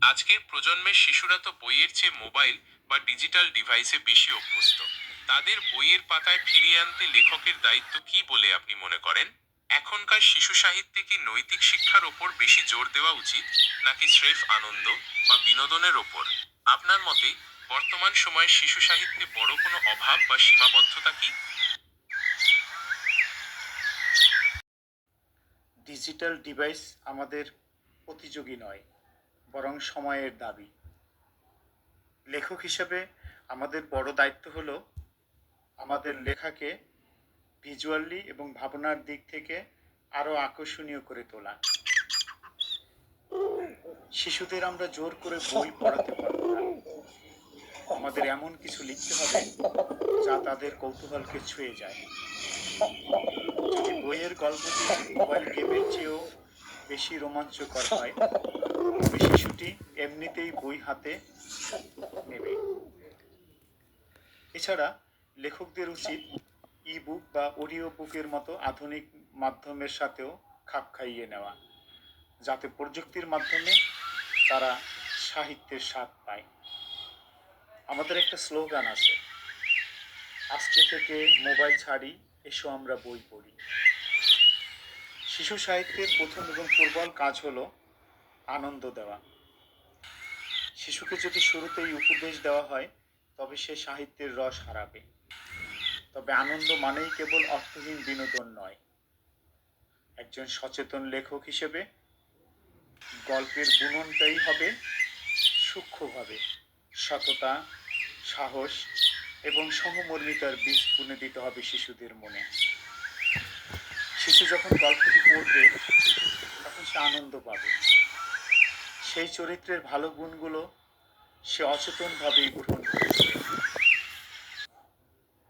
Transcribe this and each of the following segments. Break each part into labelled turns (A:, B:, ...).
A: আজকের প্রজন্মের শিশুরা তো বইয়ের চেয়ে মোবাইল বা ডিজিটাল ডিভাইসে বেশি অভ্যস্ত। তাদের বইয়ের পাতায় ফিরিয়ে আনতে লেখকের দায়িত্ব কি বলে আপনি মনে করেন? এখনকার শিশু সাহিত্যে কি নৈতিক শিক্ষার ওপর বেশি জোর দেওয়া উচিত, নাকি স্রেফ আনন্দ বা বিনোদনের ওপর? আপনার মতে বর্তমান সময়ে শিশু সাহিত্যে বড় কোনো অভাব বা সীমাবদ্ধতা কি?
B: ডিজিটাল ডিভাইস আমাদের প্রতিযোগী নয়, বরং সময়ের দাবি। লেখক হিসেবে আমাদের বড় দায়িত্ব হলো আমাদের লেখাকে ভিজুয়ালি এবং ভাবনার দিক থেকে আরও আকর্ষণীয় করে তোলা। শিশুদের আমরা জোর করে বই পড়াতে পারবো না। আমাদের এমন কিছু লিখতে হবে যা তাদের কৌতূহলকে ছুঁয়ে যায়। যদি বইয়ের গল্পটি মোবাইল গেমের চেয়েও বেশি রোমাঞ্চকর হয়, তবে শিশুটি এমনিতেই বই হাতে নেবে। এছাড়া লেখকদের উচিত ই-বুক বা অডিও বুকের মতো আধুনিক মাধ্যমের সাথেও খাপ খাইয়ে নেওয়া, যাতে প্রযুক্তির মাধ্যমে তারা সাহিত্যের স্বাদ পায়। আমাদের একটা স্লোগান আছে, আজকে থেকে মোবাইল ছাড়ি, এসো আমরা বই পড়ি। শিশু সাহিত্যের প্রথম এবং প্রবল কাজ হলো আনন্দ দেওয়া। শিশুকে যদি শুরুতেই উপদেশ দেওয়া হয়, তবে সে সাহিত্যের রস হারাবে। তবে আনন্দ মানেই কেবল অর্থহীন বিনোদন নয়। একজন সচেতন লেখক হিসেবে গল্পের বুননটাই হবে সূক্ষ্মভাবে সততা, সাহস এবং সহমর্মিতার বীজ বুনে দিতে হবে শিশুদের মনে। শিশু যখন গল্পটি পড়বে, তখন সে আনন্দ পাবে। সেই চরিত্রের ভালো গুণগুলো সে অচেতনভাবেই গ্রহণ করবে।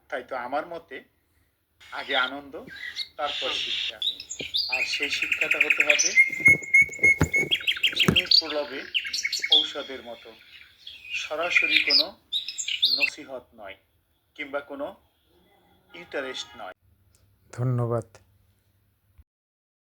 B: তাই তো আমার মতে আগে আনন্দ, তারপর শিক্ষা। আর সেই শিক্ষাটা হতে হবে চিনির প্রলোভে ঔষধের মতো, সরাসরি কোনো নসিহত নয়, কিংবা কোনো ইন্টারেস্ট নয়। ধন্যবাদ।